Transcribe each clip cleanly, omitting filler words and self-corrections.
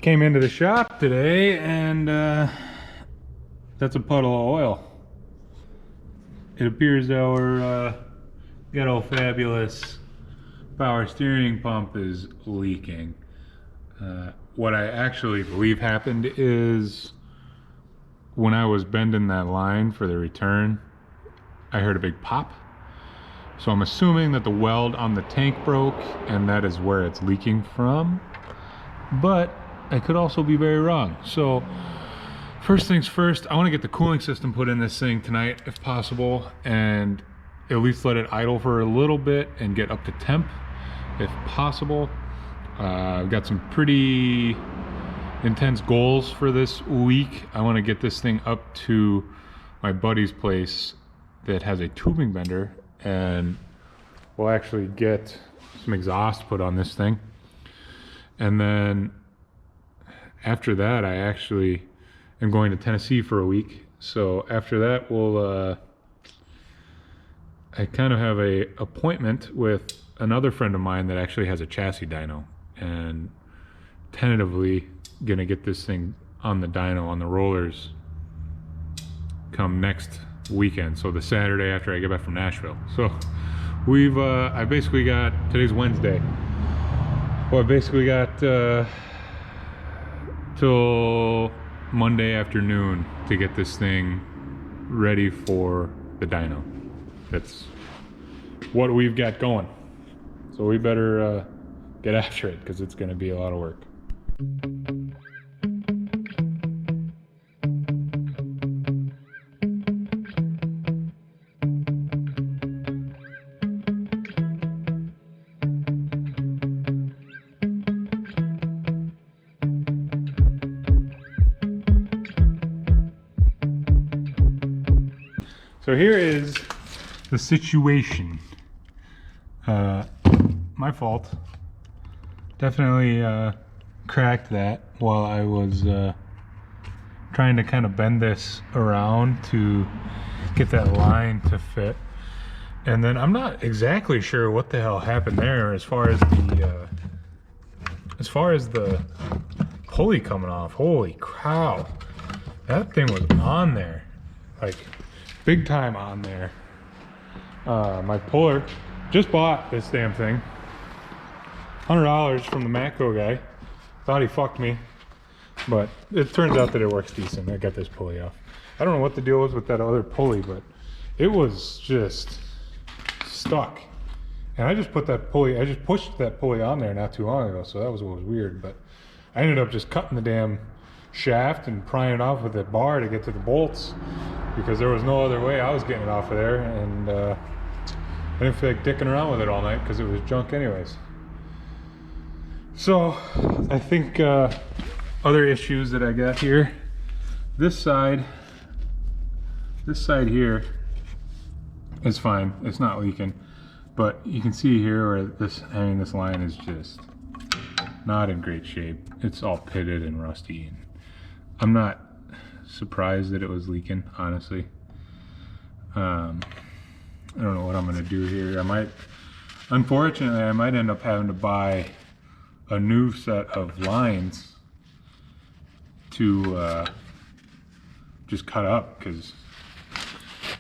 Came into the shop today and that's a puddle of oil. It appears our good old fabulous power steering pump is leaking. What I actually believe happened is when I was bending that line for the return, I heard a big pop. So I'm assuming that the weld on the tank broke and that is where it's leaking from. But I could also be very wrong. So first things first, I want to get the cooling system put in this thing tonight if possible, and at least let it idle for a little bit and get up to temp if possible. I've got some pretty intense goals for this week. I want to get this thing up to my buddy's place that has a tubing bender, and we'll actually get some exhaust put on this thing. And then after that, I actually am going to Tennessee for a week. So after that, we'll I kind of have a appointment with another friend of mine that actually has a chassis dyno, and tentatively gonna get this thing on the dyno, on the rollers, come next weekend. So the Saturday after I get back from Nashville. So we've I basically got, today's Wednesday. Well, I basically got till Monday afternoon to get this thing ready for the dyno. That's what we've got going. So we better get after it, because it's going to be a lot of work. So here is the situation. My fault. Definitely cracked that while I was trying to kind of bend this around to get that line to fit. And then I'm not exactly sure what the hell happened there as far as the pulley coming off. Holy cow. That thing was on there. Like, big time on there. My puller, just bought this damn thing. $100 from the Matco guy. Thought he fucked me, but it turns out that it works decent. I got this pulley off. I don't know what the deal was with that other pulley, but it was just stuck. And I just pushed that pulley on there not too long ago, so that was what was weird. But I ended up just cutting the damn shaft and prying it off with that bar to get to the bolts, because there was no other way I was getting it off of there, and I didn't feel like dicking around with it all night because it was junk anyways. So I think other issues that I got here, this side here is fine, it's not leaking, but you can see here where this line is just not in great shape. It's all pitted and rusty, and I'm not surprised that it was leaking, honestly. I don't know what I'm gonna do here. Unfortunately, I might end up having to buy a new set of lines to just cut up, because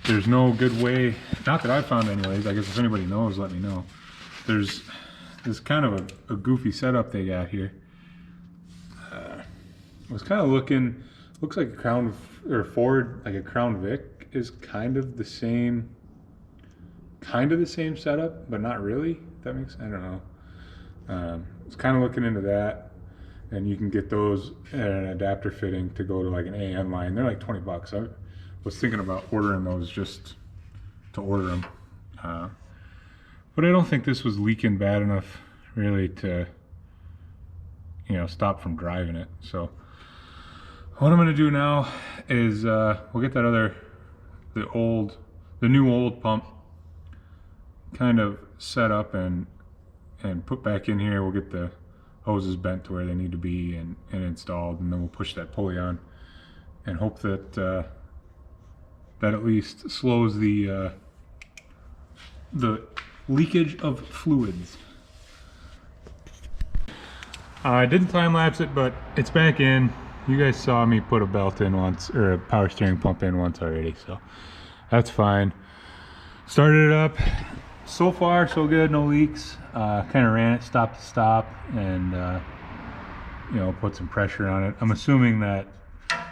there's no good way, not that I've found anyways. I guess if anybody knows, let me know. There's kind of a goofy setup they got here. I was kind of looking, looks like a Crown, or Ford, like a Crown Vic is kind of the same setup, but not really. If that makes, I don't know. I was kind of looking into that, and you can get those at an adapter fitting to go to like an AM line. They're like 20 bucks. I was thinking about ordering those just to order them. But I don't think this was leaking bad enough really to, stop from driving it. So what I'm gonna do now is we'll get that the new old pump kind of set up and put back in here. We'll get the hoses bent to where they need to be and installed, and then we'll push that pulley on and hope that that at least slows the leakage of fluids. I didn't time lapse it, but it's back in. You guys saw me put a belt in once, or a power steering pump in once already, so that's fine. Started it up. So far, so good, no leaks. Kind of ran it stop to stop and, you know, put some pressure on it. I'm assuming that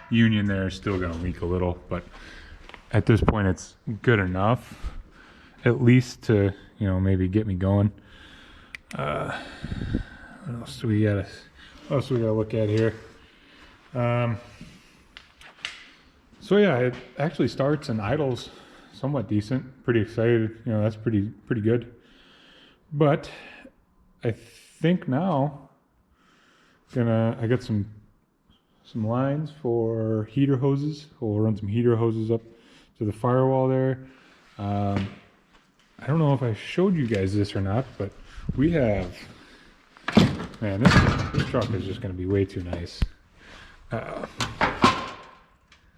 union there is still going to leak a little, but at this point it's good enough, at least to, you know, maybe get me going. What else do we gotta look at here? So yeah, it actually starts and idles somewhat decent. Pretty excited, you know, that's pretty good. But I think now I got some lines for heater hoses. We'll run some heater hoses up to the firewall there. I don't know if I showed you guys this or not, but we have, man, this truck is just going to be way too nice.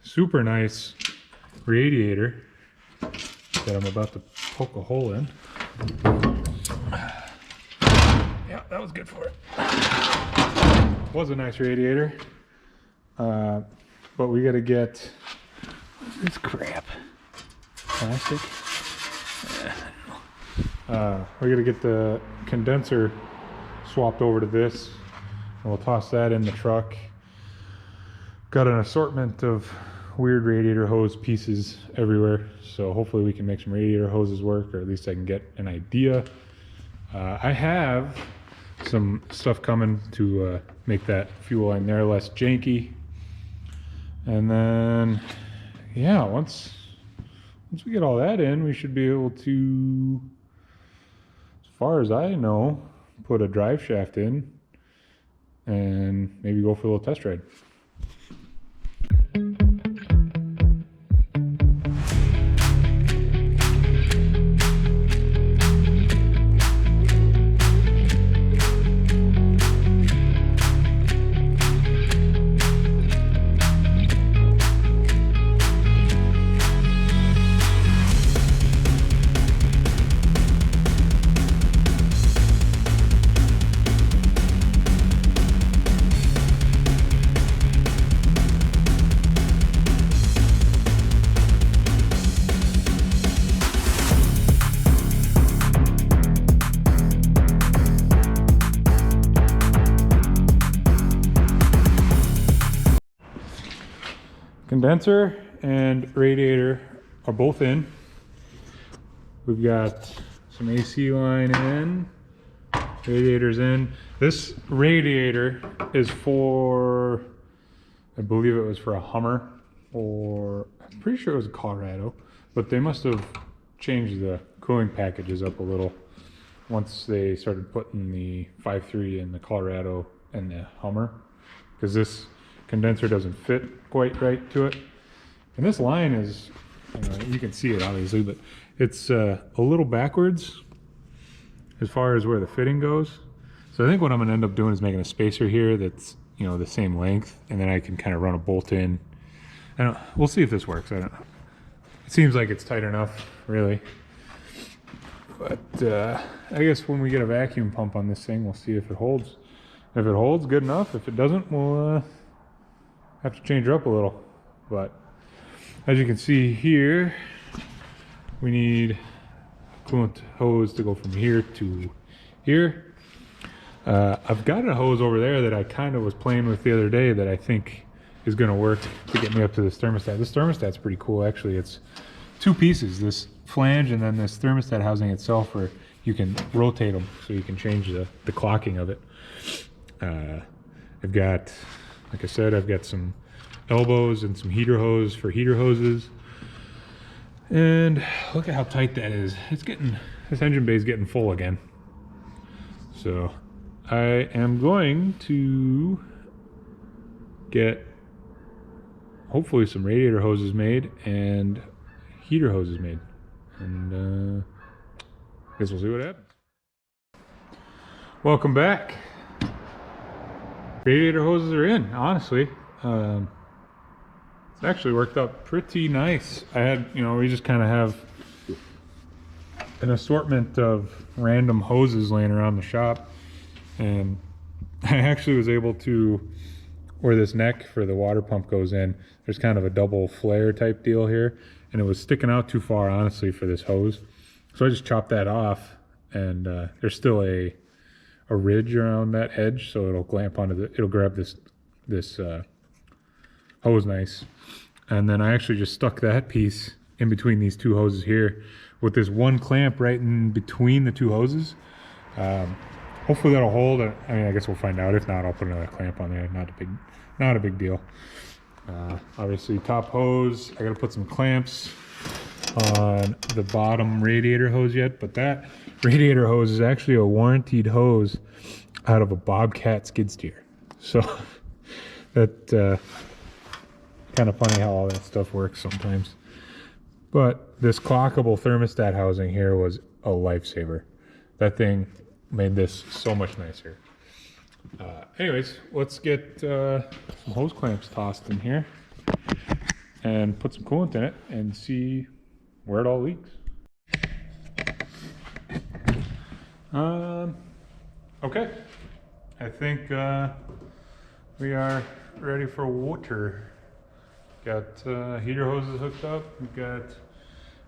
Super nice radiator that I'm about to poke a hole in. Yeah, that was good for it. Was a nice radiator. But we got to get, what's this crap? Plastic? We got to get the condenser swapped over to this, and we'll toss that in the truck. Got an assortment of weird radiator hose pieces everywhere, so hopefully we can make some radiator hoses work, or at least I can get an idea. I have some stuff coming to make that fuel line there less janky. And then, yeah, once we get all that in, we should be able to, as far as I know, put a drive shaft in and maybe go for a little test ride. Condenser and radiator are both in. We've got some AC line in, radiator's in. This radiator is for, I believe it was for a Hummer, or I'm pretty sure it was a Colorado, but they must have changed the cooling packages up a little once they started putting the 5.3 in the Colorado and the Hummer, because this condenser doesn't fit quite right to it. And this line is, you can see it obviously, but it's a little backwards as far as where the fitting goes. So I think what I'm gonna end up doing is making a spacer here that's, you know, the same length, and then I can kind of run a bolt in. We'll see if this works. I don't know. It seems like it's tight enough, really. But I guess when we get a vacuum pump on this thing, we'll see if it holds. If it holds, good enough. If it doesn't, we'll have to change her up a little. But as you can see here, we need coolant hose to go from here to here. I've got a hose over there that I kind of was playing with the other day that I think is going to work to get me up to this thermostat. This thermostat's pretty cool, actually. It's two pieces, this flange and then this thermostat housing itself, where you can rotate them so you can change the clocking of it. I've got, like I said, I've got some elbows and some heater hose for heater hoses. And look at how tight that is. It's getting, this engine bay is getting full again. So I am going to get hopefully some radiator hoses made and heater hoses made. And I guess we'll see what happens. Welcome back. Radiator hoses are in, honestly. It's actually worked out pretty nice. I had, you know, we just kind of have an assortment of random hoses laying around the shop, and I actually was able to, where this neck for the water pump goes in, there's kind of a double flare type deal here, and it was sticking out too far, honestly, for this hose. So I just chopped that off, and there's still a ridge around that edge, so it'll clamp onto the, it'll grab this hose nice. And then I actually just stuck that piece in between these two hoses here with this one clamp right in between the two hoses. Hopefully that'll hold. I mean, I guess we'll find out. If not, I'll put another clamp on there. Not a big deal. Obviously, top hose. I gotta put some clamps on the bottom radiator hose yet, but that radiator hose is actually a warranted hose out of a Bobcat skid steer. So that kind of funny how all that stuff works sometimes. But this clockable thermostat housing here was a lifesaver. That thing made this so much nicer. Anyways, let's get some hose clamps tossed in here and put some coolant in it and see where it all leaks. Okay, I think we are ready for water. Got heater hoses hooked up. We've got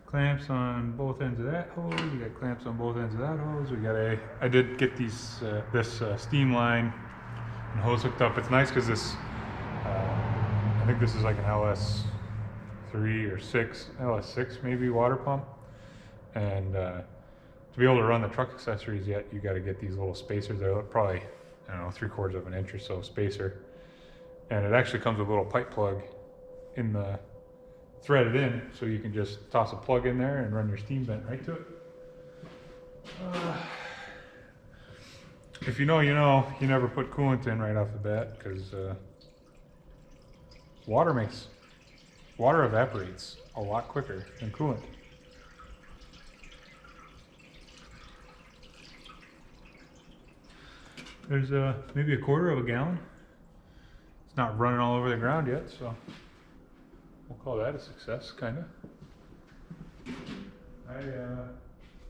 clamps on both ends of that hose. We got clamps on both ends of that hose. We got I did get these this steam line and hose hooked up. It's nice because this I think this is like an LS3 or 6, LS6 maybe water pump, and to be able to run the truck accessories yet, you got to get these little spacers. They're probably, I don't know, 3/4 of an inch or so spacer, and it actually comes with a little pipe plug in the threaded in, so you can just toss a plug in there and run your steam vent right to it. If you know, you know. You never put coolant in right off the bat, because water evaporates a lot quicker than coolant. There's maybe 1/4 of a gallon. It's not running all over the ground yet, so we'll call that a success, kind of.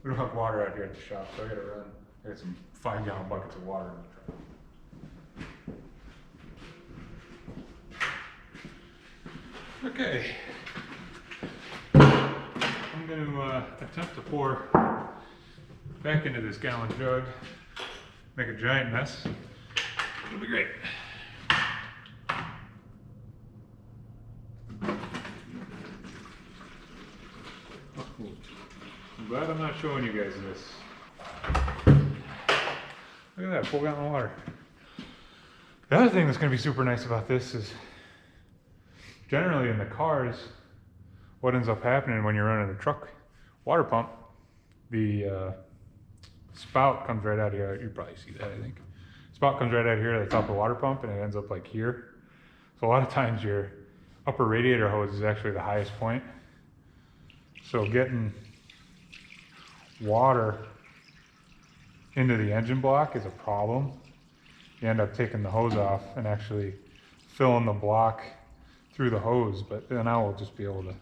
We don't have water out here at the shop, so I gotta run. I got some 5-gallon buckets of water in the truck. Okay. I'm going to attempt to pour back into this gallon jug, make a giant mess. It'll be great. I'm glad I'm not showing you guys this. Look at that, full gallon of water. The other thing that's going to be super nice about this is generally in the cars, what ends up happening when you're running a truck water pump, the spout comes right out of here. You probably see that, I think. Spout comes right out here at the top of the water pump, and it ends up like here. So a lot of times your upper radiator hose is actually the highest point. So getting water into the engine block is a problem. You end up taking the hose off and actually filling the block through the hose, but then I will just be able to,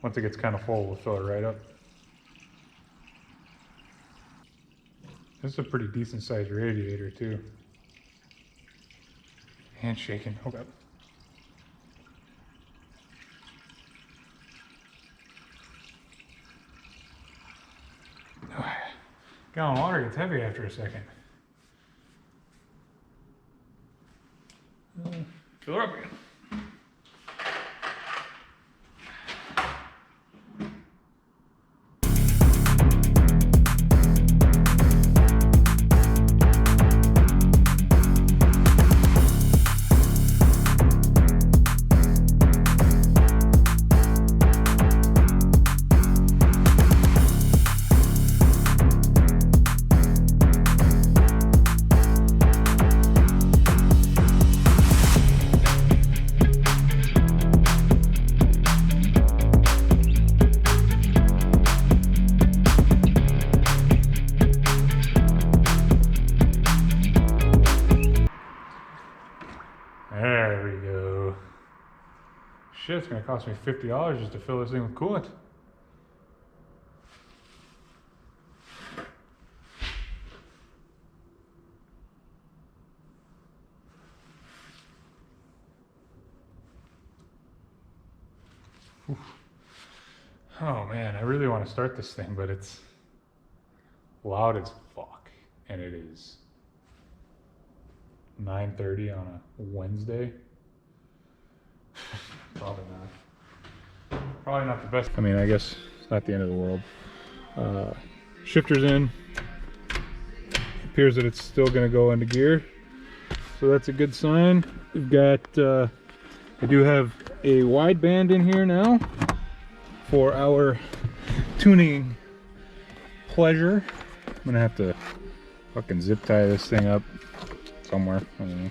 once it gets kind of full, we'll fill it right up. This is a pretty decent sized radiator too. Hand shaking, hold up. Gallon of water gets heavy after a second. Fill her up again. There we go. Shit, it's gonna cost me $50 just to fill this thing with coolant. Oof. Oh man, I really want to start this thing, but it's loud as fuck. And it is 9:30 on a Wednesday. Probably not. Probably not the best. I mean, I guess it's not the end of the world. Shifter's in. Appears that it's still going to go into gear. So that's a good sign. We've got, I do have a wideband in here now for our tuning pleasure. I'm going to have to fucking zip tie this thing up somewhere. I don't know.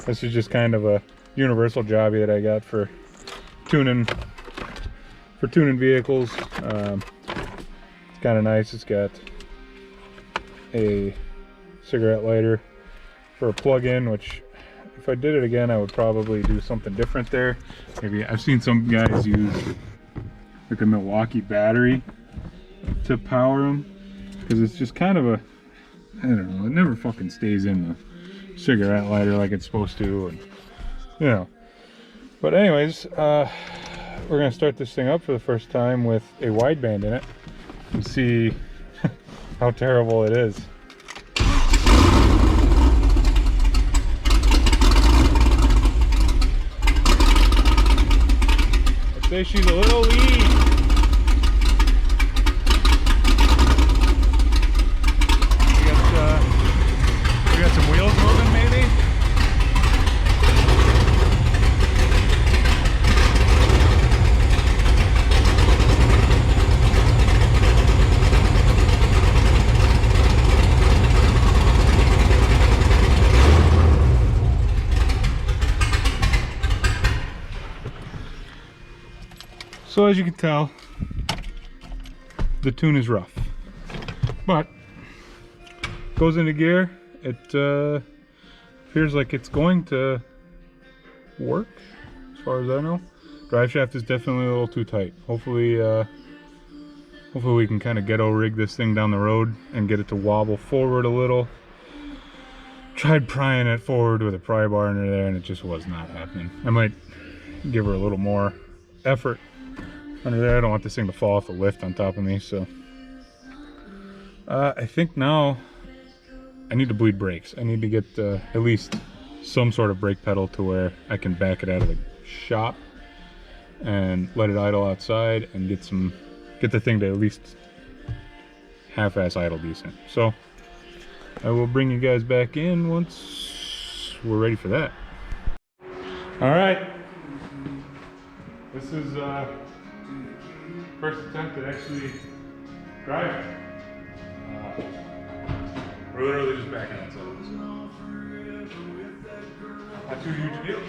This is just kind of a universal jobby that I got for tuning vehicles. It's kind of nice. It's got a cigarette lighter for a plug-in, which if I did it again I would probably do something different there. Maybe I've seen some guys use like a Milwaukee battery to power them, because it's just kind of a, I don't know, it never fucking stays in the cigarette lighter like it's supposed to, and you know. But anyways, we're gonna start this thing up for the first time with a wideband in it and see how terrible it is. I'd say she's a little lean. We got some wheels moving maybe? So as you can tell, the tune is rough, but goes into gear. It appears like it's going to work, as far as I know. Drive shaft is definitely a little too tight. Hopefully we can kind of ghetto rig this thing down the road and get it to wobble forward a little. Tried prying it forward with a pry bar under there and it just was not happening. I might give her a little more effort under there. I don't want this thing to fall off the lift on top of me, so I think now I need to bleed brakes. I need to get at least some sort of brake pedal to where I can back it out of the shop and let it idle outside and get the thing to at least half-ass idle decent. So I will bring you guys back in once we're ready for that. All right, this is first attempt at actually driving. We're literally just backing outside. Not too huge a deal.